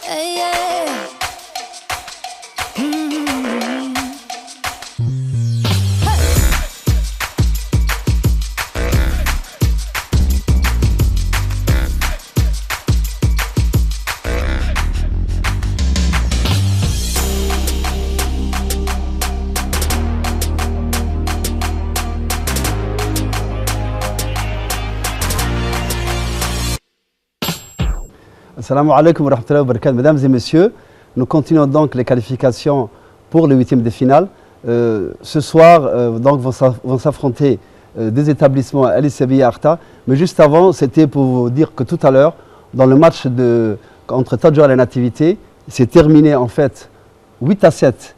Hey, yeah. Assalamu alaikum wa rahmatullahi wa barakatuh. Mesdames et messieurs, nous continuons donc les qualifications pour les huitièmes de finale. Ce soir, donc vont s'affronter des établissements Ali Sabiha et Arta. Mais juste avant, c'était pour vous dire que tout à l'heure, dans le match entre Tadjour et la Nativité, c'est terminé en fait 8-7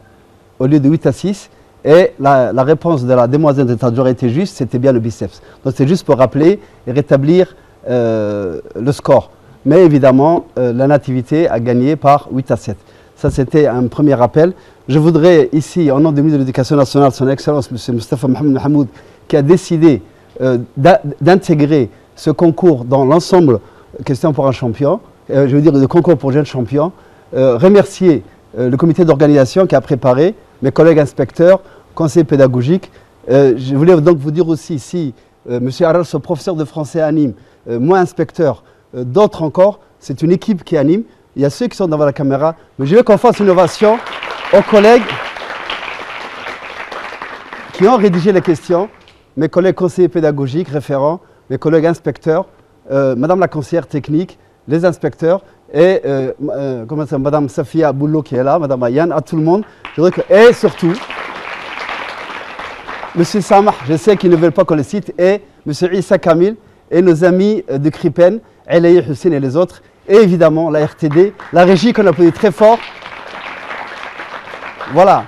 au lieu de 8-6. Et la réponse de la demoiselle de Tadjour était juste, c'était bien le biceps. Donc c'est juste pour rappeler et rétablir le score. Mais évidemment, la Nativité a gagné par 8-7. Ça, c'était un premier rappel. Je voudrais ici, au nom du ministre de l'Éducation nationale, son Excellence, M. Moustapha Mohamed Mahamoud, qui a décidé d'intégrer ce concours dans l'ensemble Question pour un champion, je veux dire le concours pour jeunes champions, remercier le comité d'organisation qui a préparé, mes collègues inspecteurs, conseillers pédagogiques. Je voulais donc vous dire aussi, si M. Aral, ce professeur de français anime, moi inspecteur, d'autres encore, c'est une équipe qui anime. Il y a ceux qui sont devant la caméra, mais je veux qu'on fasse une ovation aux collègues qui ont rédigé les questions, mes collègues conseillers pédagogiques, référents, mes collègues inspecteurs, Madame la conseillère technique, les inspecteurs et Madame Safia Boulot qui est là, Madame Ayane, à tout le monde. Et surtout, Monsieur Samah, je sais qu'ils ne veulent pas qu'on le cite, et Monsieur Issa Kamil et nos amis de Kripen, Elaï Hussein et les autres, et évidemment la RTD, la régie qu'on applaudit très fort. Voilà,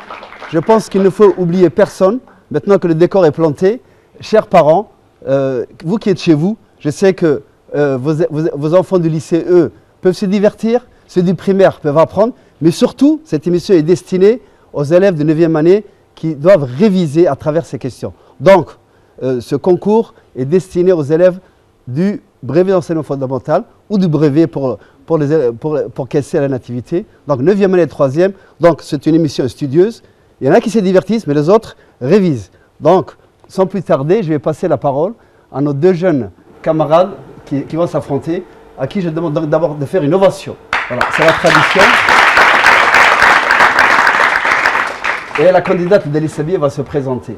je pense qu'il ne faut oublier personne, maintenant que le décor est planté. Chers parents, vous qui êtes chez vous, je sais que vos enfants du lycée, eux, peuvent se divertir, ceux du primaire peuvent apprendre, mais surtout, cette émission est destinée aux élèves de 9e année qui doivent réviser à travers ces questions. Donc, ce concours est destiné aux élèves du brevet d'enseignement fondamental ou du brevet pour casser la nativité. Donc 9e année et 3e. Donc c'est une émission studieuse. Il y en a qui se divertissent, mais les autres révisent. Donc sans plus tarder, je vais passer la parole à nos deux jeunes camarades qui vont s'affronter, à qui je demande donc d'abord de faire une ovation. Voilà, c'est la tradition. Et la candidate d'Ali Sabiha va se présenter.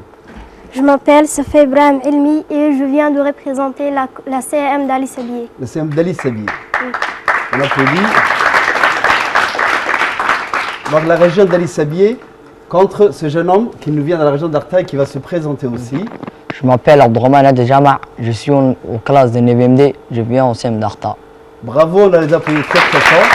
Je m'appelle Safa Ibrahim Elmi et je viens de représenter la CM d'Ali Sabiha. Le CM d'Ali Sabiha. Oui. On applaudit. Donc la région d'Ali Sabiha contre ce jeune homme qui nous vient de la région d'Arta et qui va se présenter aussi. Je m'appelle Abdourahmane Adjama, je suis aux classes de 9e D, je viens au CM d'Arta. Bravo, on a les applaudit très très fort.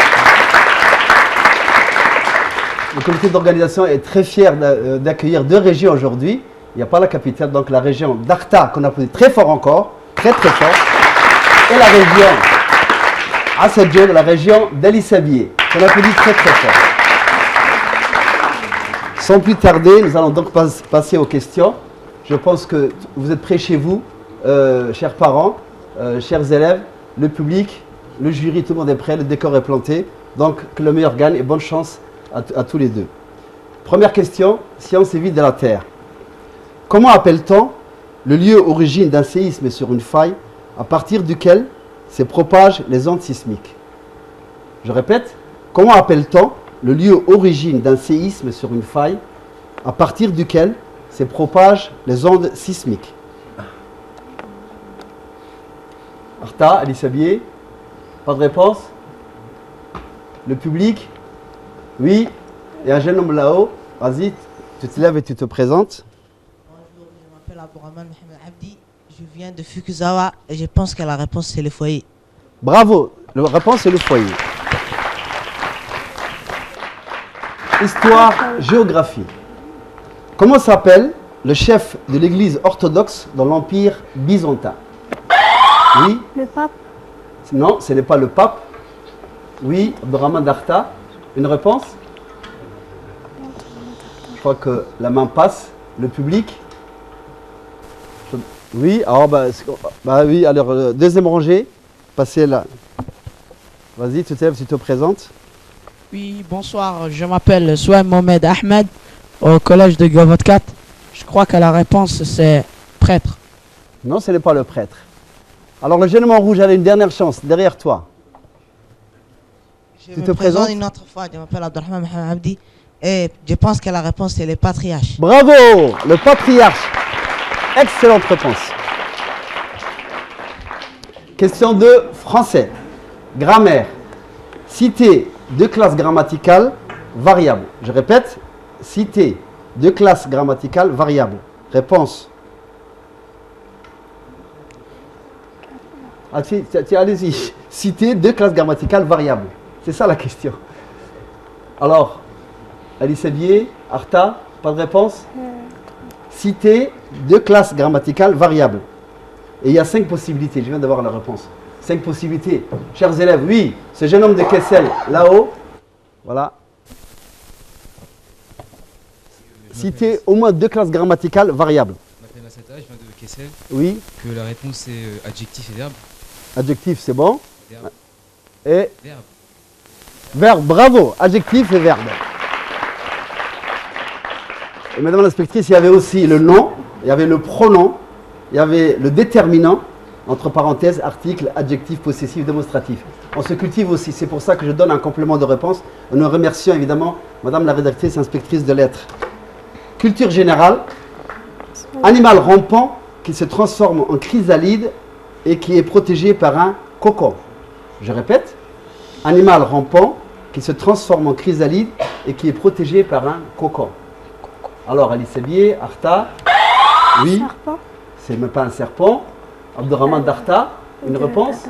Le comité d'organisation est très fier d'accueillir deux régions aujourd'hui. Il n'y a pas la capitale, donc la région d'Arta, qu'on applaudit très fort encore, très très fort. Et la région Assadjoun, la région d'Ali Sabiha, qu'on applaudit très très fort. Sans plus tarder, nous allons donc passer aux questions. Je pense que vous êtes prêts chez vous, chers parents, chers élèves, le public, le jury, tout le monde est prêt, le décor est planté. Donc que le meilleur gagne et bonne chance à tous les deux. Première question, science et vie de la Terre. Comment appelle-t-on le lieu origine d'un séisme sur une faille à partir duquel se propagent les ondes sismiques? Je répète, comment appelle-t-on le lieu origine d'un séisme sur une faille à partir duquel se propagent les ondes sismiques? Arta, Ali Sabiha, pas de réponse? Le public? Oui, il y a un jeune homme là-haut. Vas-y, tu te lèves et tu te présentes. Bonjour, je m'appelle Abdourahmane Mohamed Abdi, je viens de Fukuzawa et je pense que la réponse c'est le foyer. Bravo, la réponse c'est le foyer. Histoire, géographie. Comment s'appelle le chef de l'église orthodoxe dans l'empire byzantin? Oui? Le pape. Non, ce n'est pas le pape. Oui, Abdourahmane d'Arta. Une réponse? Je crois que la main passe. Le public? Oui, alors oui, alors deuxième rangée, passez là. Vas-y, tu tu te présentes. Oui, bonsoir, je m'appelle Souhaim Mohamed Ahmed au collège de Gavodkat. Je crois que la réponse c'est prêtre. Non, ce n'est pas le prêtre. Alors le jeune homme en rouge a une dernière chance, derrière toi. Je Tu me te présente présentes? une autre fois, je m'appelle Abdelrahman Mohamed Abdi et je pense que la réponse c'est les patriarches. Bravo, le patriarche. Excellente réponse. Question de français. Grammaire. Citer deux classes grammaticales variables. Je répète, citer deux classes grammaticales variables. Réponse. Ah, allez-y. Citer deux classes grammaticales variables. C'est ça la question. Alors, Alice Bier, Arta, pas de réponse? Citer deux classes grammaticales variables. Et il y a 5 possibilités. Je viens d'avoir la réponse. 5 possibilités. Chers élèves, oui, ce jeune homme de Kessel, là-haut, voilà. Citer au moins deux classes grammaticales variables. Je m'appelle Massata, je viens de Kessel. Oui, Que la réponse est adjectif et verbe. adjectif, c'est bon. Verbe. Et Verbe. verbe, bravo, adjectif et verbe. Et madame l'inspectrice, il y avait aussi le nom, il y avait le pronom, il y avait le déterminant, entre parenthèses, article, adjectif, possessif, démonstratif. On se cultive aussi, c'est pour ça que je donne un complément de réponse. Nous remercions évidemment madame la rédactrice, inspectrice de lettres. Culture générale, animal rampant qui se transforme en chrysalide et qui est protégé par un cocon. Je répète, animal rampant qui se transforme en chrysalide et qui est protégé par un cocon. Alors, Alice Bier, Arta, oui, Serpent. c'est même pas un serpent. Abdelrahman d'Arta, une réponse?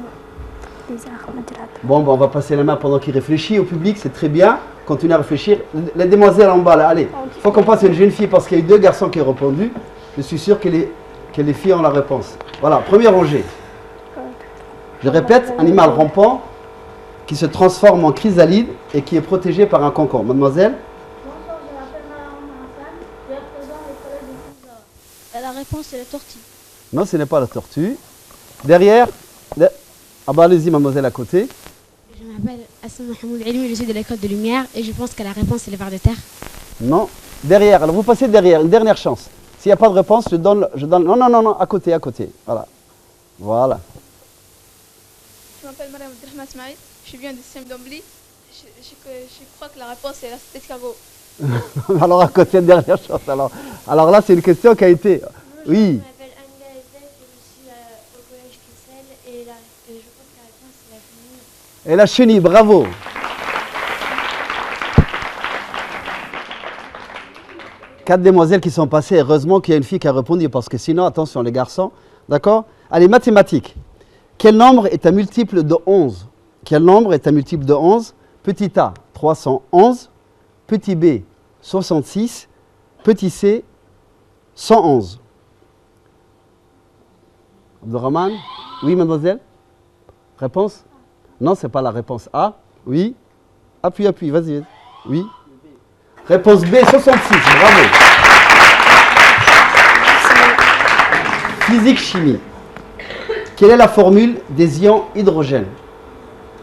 Les armes de la Bon, on va passer la main pendant qu'il réfléchit au public, c'est très bien. Continuez à réfléchir. Les demoiselles en bas, là, allez. Il faut qu'on passe à une jeune fille parce qu'il y a eu 2 garçons qui ont répondu. Je suis sûr que les filles ont la réponse. Voilà, premier rangée. Je répète, animal rampant qui se transforme en chrysalide et qui est protégé par un concombre. Mademoiselle? Bonsoir, je m'appelle Mariam Hassan, je représente le collège de Fouzawa. La réponse c'est la tortue. Non, ce n'est pas la tortue. Derrière, ah bah allez-y, mademoiselle, à côté. Je m'appelle Hassan Mohamed Elmi, je suis de l'école de Lumière et je pense que la réponse c'est les vers de terre. Non, derrière. Alors vous passez derrière, une dernière chance. S'il n'y a pas de réponse, je donne. Non, à côté. Voilà. Voilà. Je m'appelle Mariam Abdelrahman Smaïd, je viens de Siem d'Ambly. Je crois que la réponse est l'escargot. Alors à côté, dernière chance. Alors là, c'est une question qui a été. Oui. Je m'appelle Anila Ezek, je suis au collège Kessel et je pense que la réponse c'est la chenille. Et la chenille, bravo. Quatre demoiselles qui sont passées. Heureusement qu'il y a une fille qui a répondu parce que sinon, attention les garçons. D'accord? Allez, mathématiques. Quel nombre est un multiple de 11? Quel nombre est un multiple de 11? Petit a, 311. Petit b, 66. Petit c, 111. Abdelrahman? Oui, mademoiselle? Réponse? Non, ce n'est pas la réponse A. Oui. Appuie, vas-y. Oui. Réponse B, 66. Bravo. Physique, chimie. Quelle est la formule des ions hydrogène?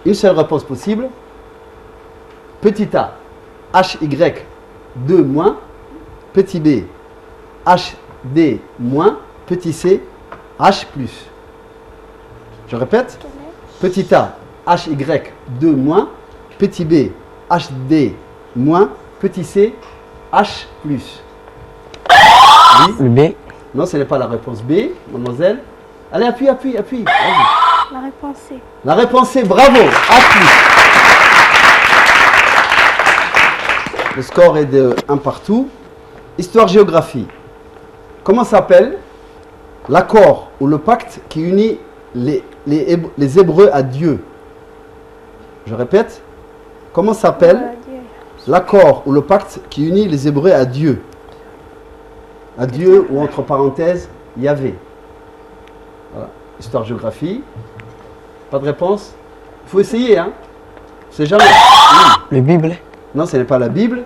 Une seule réponse possible. Petit a, HY2-. Petit b, HD-. Petit c, H+. Je répète. Petit a, HY2-. Petit b, HD-. Petit c, H+. Oui. Le B. Non, ce n'est pas la réponse B, mademoiselle. Allez, appuie. Vas-y. La réponse C. La réponse est bravo. Appuie. Le score est de 1 partout. Histoire-géographie. Comment s'appelle l'accord ou le pacte qui unit les Hébreux à Dieu? Je répète. Comment s'appelle l'accord ou le pacte qui unit les Hébreux à Dieu? À Dieu ou entre parenthèses, Yahvé. Voilà. Histoire-géographie. Pas de réponse? Il faut essayer, hein? C'est jamais. Oui. Le Bible. Non, ce n'est pas la Bible.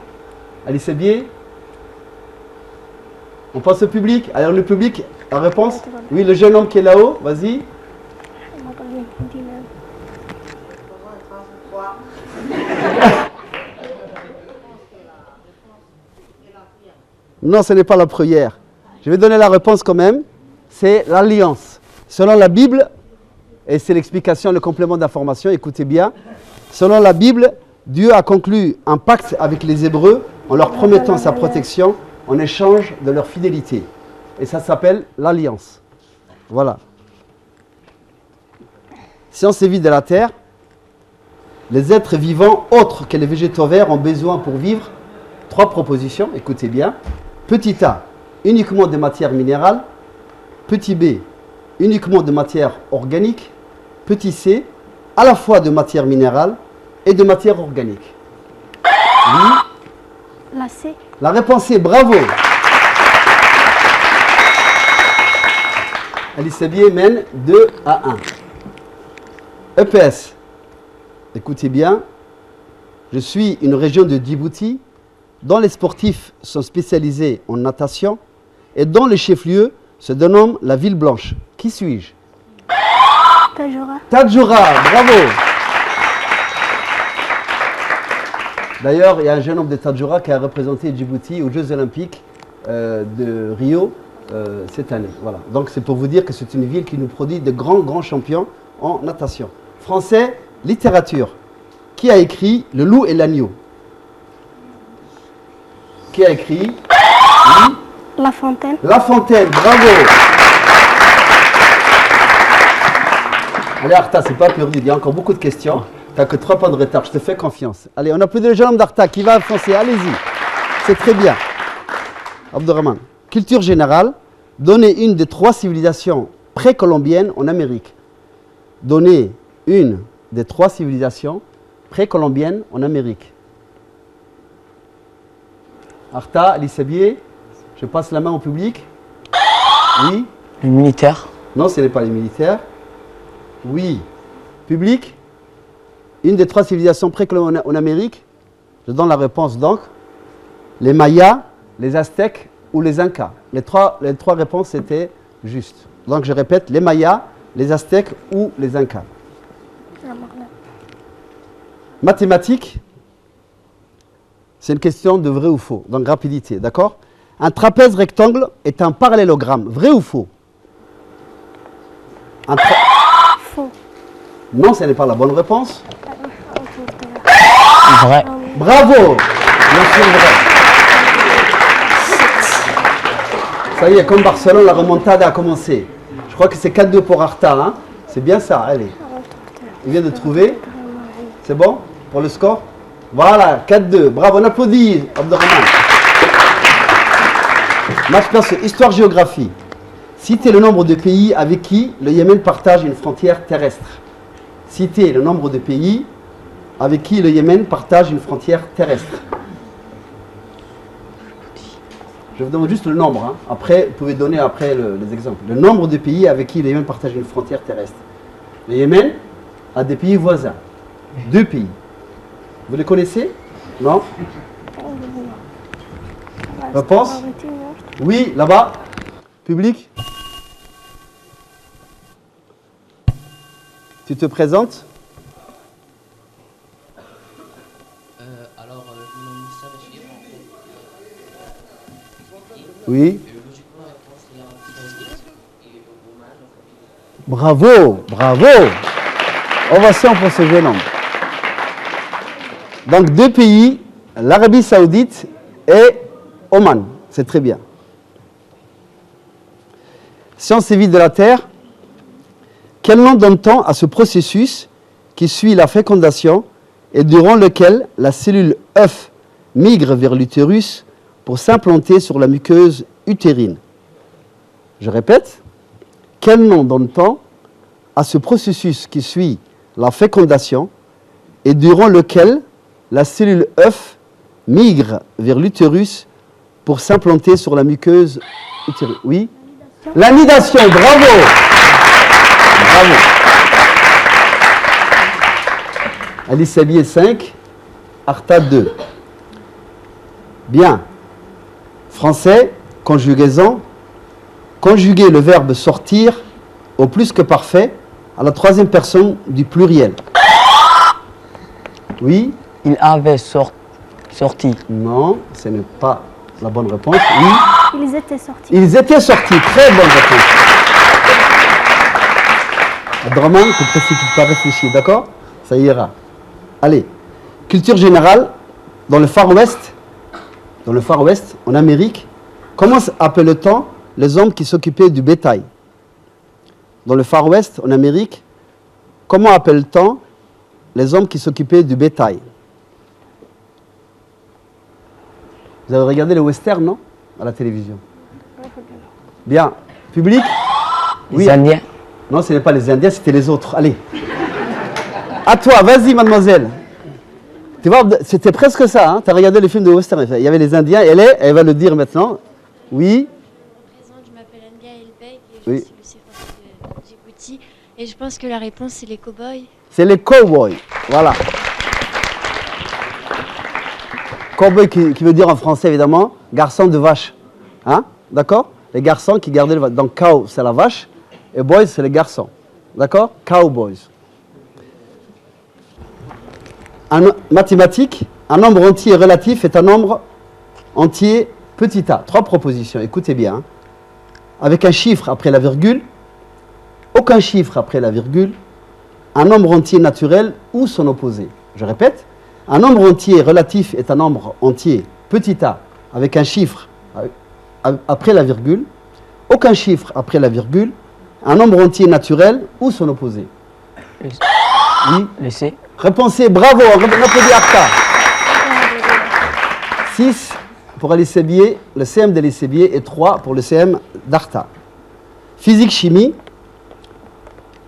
Alice Bier. On passe au public. Alors le public, La réponse? Oui, le jeune homme qui est là-haut, vas-y. Non, ce n'est pas la prière. Je vais donner la réponse quand même. C'est l'alliance. Selon la Bible, et c'est l'explication, le complément d'information, écoutez bien. Selon la Bible, Dieu a conclu un pacte avec les Hébreux en leur promettant sa protection en échange de leur fidélité. Et ça s'appelle l'alliance. Voilà. Science et vie de la terre. Les êtres vivants autres que les végétaux verts ont besoin pour vivre. 3 propositions, écoutez bien. Petit a, uniquement de matière minérale. Petit b, uniquement de matière organique. Petit c, à la fois de matière minérale et de matière organique. Oui. La C. La réponse est bravo. Alice Sabier mène 2 à 1. EPS. Écoutez bien. Je suis une région de Djibouti dont les sportifs sont spécialisés en natation et dont le chef-lieu se dénomme la Ville Blanche. Qui suis-je? Tadjoura. Tadjoura, bravo. D'ailleurs, il y a un jeune homme de Tadjoura qui a représenté Djibouti aux Jeux Olympiques de Rio cette année. Voilà. Donc c'est pour vous dire que c'est une ville qui nous produit de grands champions en natation. Français, littérature. Qui a écrit Le Loup et l'Agneau? Qui a écrit? Oui. La Fontaine. La Fontaine, bravo. Allez Arta, c'est pas perdu, il y a encore beaucoup de questions. T'as que 3 points de retard, je te fais confiance. Allez, on applaudit le jeune homme d'Arta qui va foncer, allez-y. C'est très bien. Abdurrahman. Culture générale, donnez une des 3 civilisations précolombiennes en Amérique. Donnez une des 3 civilisations précolombiennes en Amérique. Arta, Ali Sabier, je passe la main au public. Oui. Les militaires. Non, ce n'est pas les militaires. Oui. Public. Une des 3 civilisations précolombiennes en Amérique. Je donne la réponse donc. Les Mayas, les Aztèques ou les Incas. Les trois réponses étaient justes. Donc je répète, les Mayas, les Aztèques ou les Incas. Mathématiques. C'est une question de vrai ou faux. Donc rapidité, d'accord? Un trapèze rectangle est un parallélogramme. Vrai ou faux? Faux. Non, ce n'est pas la bonne réponse. Vrai. Bravo. Bien sûr, vrai. Ça y est, comme Barcelone, la remontada a commencé. Je crois que c'est 4-2 pour Arta. Hein? C'est bien ça, allez. Il vient de trouver. C'est bon pour le score? Voilà, 4-2. Bravo, on applaudit, Abdurrahman. Match perso, histoire-géographie. Citez le nombre de pays avec qui le Yémen partage une frontière terrestre. Citez le nombre de pays avec qui le Yémen partage une frontière terrestre. Je vous demande juste le nombre. Hein. Après, vous pouvez donner après les exemples. Le nombre de pays avec qui le Yémen partage une frontière terrestre. Le Yémen a des pays voisins. 2 pays. Vous les connaissez? Non? Réponse? Oui, là-bas. Public? Tu te présentes? Alors, je nomme Moussa Bachir. Oui. Logiquement, la réponse c'est l'Arabie Saoudite et Oman. Bravo, bravo. Ovation pour ce jeune homme. Donc 2 pays, l'Arabie Saoudite et Oman. C'est très bien. Science et vie de la Terre. Quel nom donne-t-on à ce processus qui suit la fécondation et durant lequel la cellule œuf migre vers l'utérus pour s'implanter sur la muqueuse utérine? Je répète, quel nom donne-t-on à ce processus qui suit la fécondation et durant lequel la cellule œuf migre vers l'utérus pour s'implanter sur la muqueuse utérine? Oui? L'anidation, bravo! Bravo. Alice Sabier 5, Arta 2. Bien. Français, conjugaison. conjuguer le verbe sortir au plus que parfait à la troisième personne du pluriel. Oui? Il avait sorti. Non, ce n'est pas la bonne réponse. Oui? Ils étaient sortis. Ils étaient sortis. Très bonne réponse. Abdraman, tu ne précipites pas, réfléchir, d'accord? Ça ira. Allez, culture générale, dans le Far West, en Amérique, comment appelle-t-on les hommes qui s'occupaient du bétail? Dans le Far West, en Amérique, comment appelle-t-on les hommes qui s'occupaient du bétail? Vous avez regardé le western, non? À la télévision. Bien. Public? Les Indiens. Non, ce n'est pas les Indiens, c'était les autres. Allez. À toi, vas-y, mademoiselle. Tu vois, c'était presque ça. Hein? Tu as regardé le film de western. Il y avait les Indiens. Elle va le dire maintenant. Oui. Je m'appelle Anga Elbeg et Oui. je suis le chef de Djibouti. Et je pense que la réponse, c'est les cow-boys. C'est les cow-boys. Voilà. Cow-boy qui veut dire en français, évidemment, garçon de vache. Hein? D'accord? Les garçons qui gardaient le vache. Donc, cow, c'est la vache. Et boys, c'est les garçons. D'accord? Cowboys. En mathématiques, un nombre entier relatif est un nombre entier petit a. 3 propositions, écoutez bien. Hein. Avec un chiffre après la virgule, aucun chiffre après la virgule, un nombre entier naturel ou son opposé. Je répète, un nombre entier relatif est un nombre entier petit a avec un chiffre après la virgule, aucun chiffre après la virgule, un nombre entier naturel ou son opposé. Oui. Le C. Réponse C, bravo, on applaudit Arta. 6 pour Alice Bier, le CM d'Alice Bier, et 3 pour le CM d'Arta. Physique, chimie.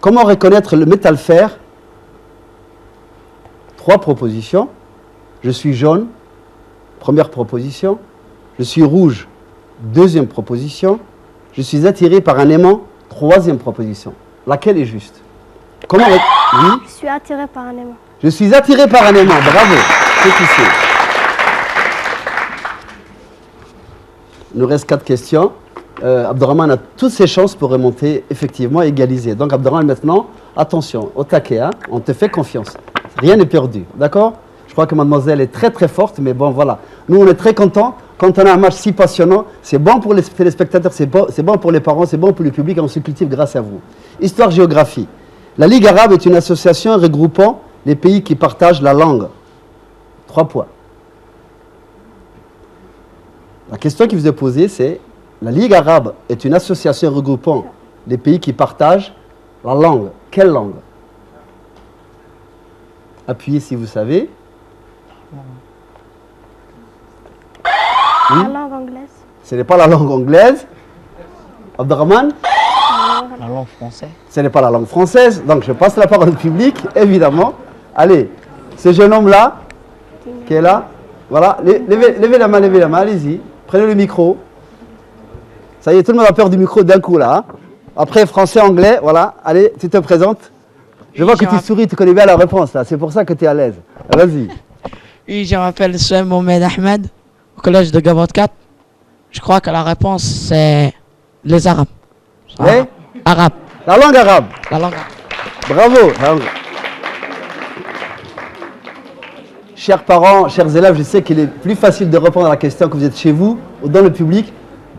Comment reconnaître le métal fer? 3 propositions. Je suis jaune, première proposition. Je suis rouge, deuxième proposition. Je suis attiré par un aimant, troisième proposition. Laquelle est juste? Comment Oui. Je suis attiré par un aimant. Je suis attiré par un aimant. Bravo. C'est qui c'est? Il nous reste 4 questions. Abderrahman a toutes ses chances pour remonter, effectivement, égaliser. Donc, Abderrahman, maintenant, attention, au taquet, hein, on te fait confiance. Rien n'est perdu, d'accord? Je crois que mademoiselle est très très forte, mais bon, voilà. Nous, on est très contents. Quand on a un match si passionnant, c'est bon pour les téléspectateurs, c'est bon pour les parents, c'est bon pour le public, et on se cultive grâce à vous. Histoire-géographie. La Ligue arabe est une association regroupant les pays qui partagent la langue. 3 points. La question qui vous est posée, c'est la Ligue arabe est une association regroupant les pays qui partagent la langue. Quelle langue? Appuyez si vous savez. La langue anglaise. Ce n'est pas la langue anglaise. Abderrahman? La langue française. Ce n'est pas la langue française. Donc je passe la parole au public, évidemment. Allez, ce jeune homme-là, qui est là, voilà, levez la main, allez-y. Prenez le micro. Ça y est, tout le monde a peur du micro d'un coup, là. Hein. Après, français, anglais, voilà. Allez, tu te présentes. Je vois que tu souris, tu connais bien la réponse, là. C'est pour ça que tu es à l'aise. Vas-y. Oui, je m'appelle Souhaim Mohamed Ahmed, au collège de Gavodkat. Je crois que la réponse, c'est les Arabes. Les Arabes. La langue arabe. La langue arabe. Bravo. Chers parents, chers élèves, je sais qu'il est plus facile de répondre à la question que vous êtes chez vous ou dans le public.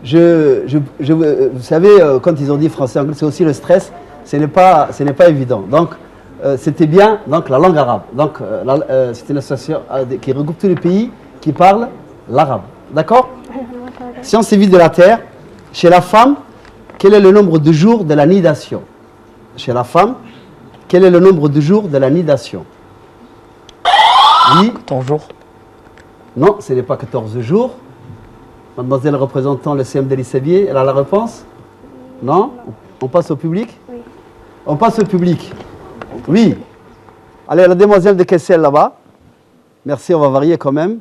Vous savez, quand ils ont dit français anglais, c'est aussi le stress. Ce n'est pas évident. Donc, c'était bien donc, la langue arabe. Donc, c'est une association qui regroupe tous les pays qui parlent l'arabe. D'accord? Science et vie de la Terre. Chez la femme, quel est le nombre de jours de la nidation? Chez la femme, quel est le nombre de jours de la nidation? Oui. 14 jours. Non, ce n'est pas 14 jours. Mademoiselle représentant le CM d'Elissabier, elle a la réponse? Non? On passe au public? Oui. On passe au public. Oui. Allez, la demoiselle de Kessel là-bas. Merci, on va varier quand même.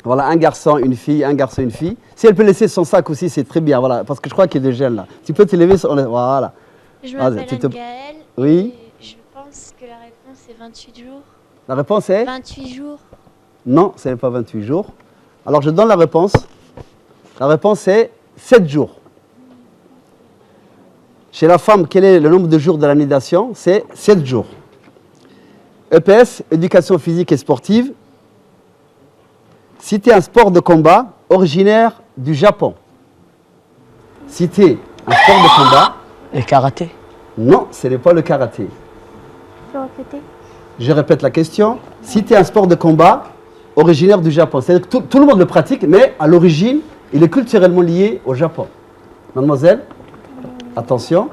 Voilà, un garçon, une fille, un garçon, une fille. Si elle peut laisser son sac aussi, c'est très bien, voilà, parce que je crois qu'il y a des gènes là. Tu peux te lever, voilà. Je m'appelle Anne-Gaëlle. Oui. Et je pense que la réponse est 28 jours. La réponse est? 28 jours. Non, ce n'est pas 28 jours. Alors je donne la réponse. La réponse est 7 jours. Chez la femme, quel est le nombre de jours de la nidation? C'est 7 jours. EPS, éducation physique et sportive. Citez un sport de combat originaire du Japon. Citez un sport de combat. Le karaté. Non, ce n'est pas le karaté. Je peux répéter. Je répète la question. Citez un sport de combat originaire du Japon. C'est-à-dire que tout le monde le pratique, mais à l'origine, il est culturellement lié au Japon. Mademoiselle, attention,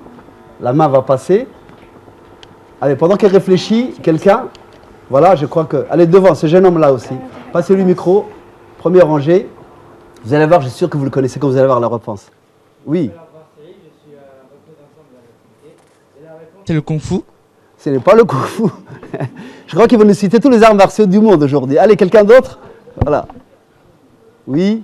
la main va passer. Allez, pendant qu'elle réfléchit, quelqu'un, voilà, je crois que... Allez, devant, ce jeune homme-là aussi. Passez-lui le micro, première rangée. Vous allez voir, je suis sûr que vous le connaissez quand vous allez voir la réponse. Oui. C'est le Kung Fu. Ce n'est pas le Kung Fu. Je crois qu'ils vont nous citer tous les arts martiaux du monde aujourd'hui. Allez, quelqu'un d'autre? Voilà. Oui.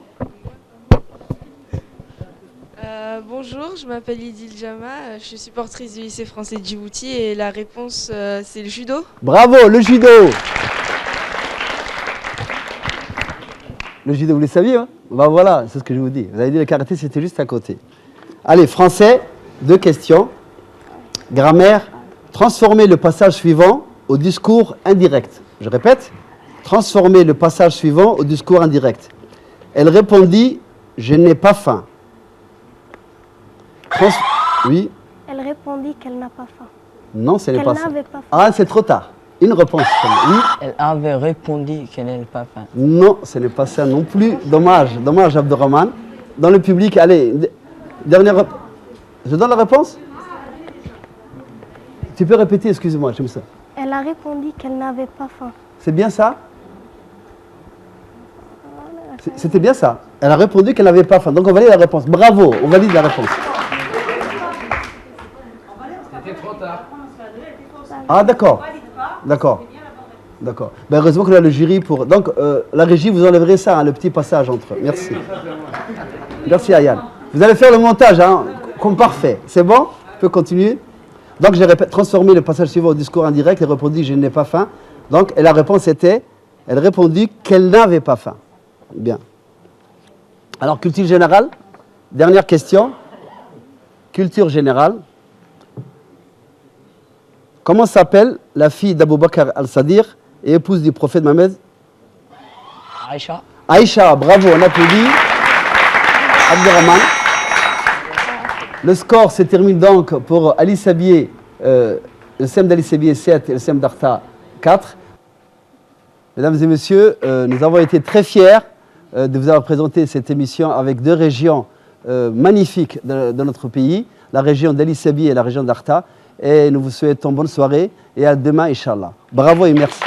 Bonjour, je m'appelle Idil Jama, je suis supportrice du lycée français de Djibouti et la réponse c'est le judo. Bravo, le judo. Le judo, vous le saviez, hein? Ben voilà, c'est ce que je vous dis. Vous avez dit le karaté, c'était juste à côté. Allez, français, 2 questions. Grammaire, transformez le passage suivant au discours indirect. Je répète, transformez le passage suivant au discours indirect. Elle répondit, je n'ai pas faim. Oui. Elle répondit qu'elle n'a pas faim. Non, ce n'est pas ça. Qu'elle n'avait pas faim. Ah, c'est trop tard. Une réponse. Oui. Elle avait répondu qu'elle n'avait pas faim. Non, ce n'est pas ça non plus. Dommage, dommage, Abdurrahman. Dans le public, allez, dernière. Je donne la réponse? Tu peux répéter, excuse-moi, j'aime ça. Elle a répondu qu'elle n'avait pas faim. C'est bien ça? C'était bien ça. Elle a répondu qu'elle n'avait pas faim. Donc on valide la réponse. Bravo, on valide la réponse. C'était trop tard. Ah, d'accord. D'accord. D'accord. Ben, heureusement qu'on a le jury pour. Donc, la régie, vous enlèverez ça, hein, le petit passage entre eux. Merci. Merci, Ayane. Vous allez faire le montage, hein, comme parfait. C'est bon? On peut continuer? Donc, je répète, transformer le passage suivant au discours indirect. Elle répondit, je n'ai pas faim. Donc, et la réponse était, elle répondit qu'elle n'avait pas faim. Bien. Alors, culture générale. Dernière question. Culture générale. Comment s'appelle la fille d'Abou Bakr al-Sadir et épouse du prophète Mohammed? Aïcha. Aïcha, bravo, on applaudit. Abdurrahman. Le score se termine donc pour Ali Sabier, le SEM d'Ali Sabier 7 et le SEM d'Arta 4. Mesdames et messieurs, nous avons été très fiers de vous avoir présenté cette émission avec 2 régions magnifiques de notre pays, la région d'Ali Sabier et la région d'Arta. Et nous vous souhaitons bonne soirée et à demain, Inch'Allah. Bravo et merci.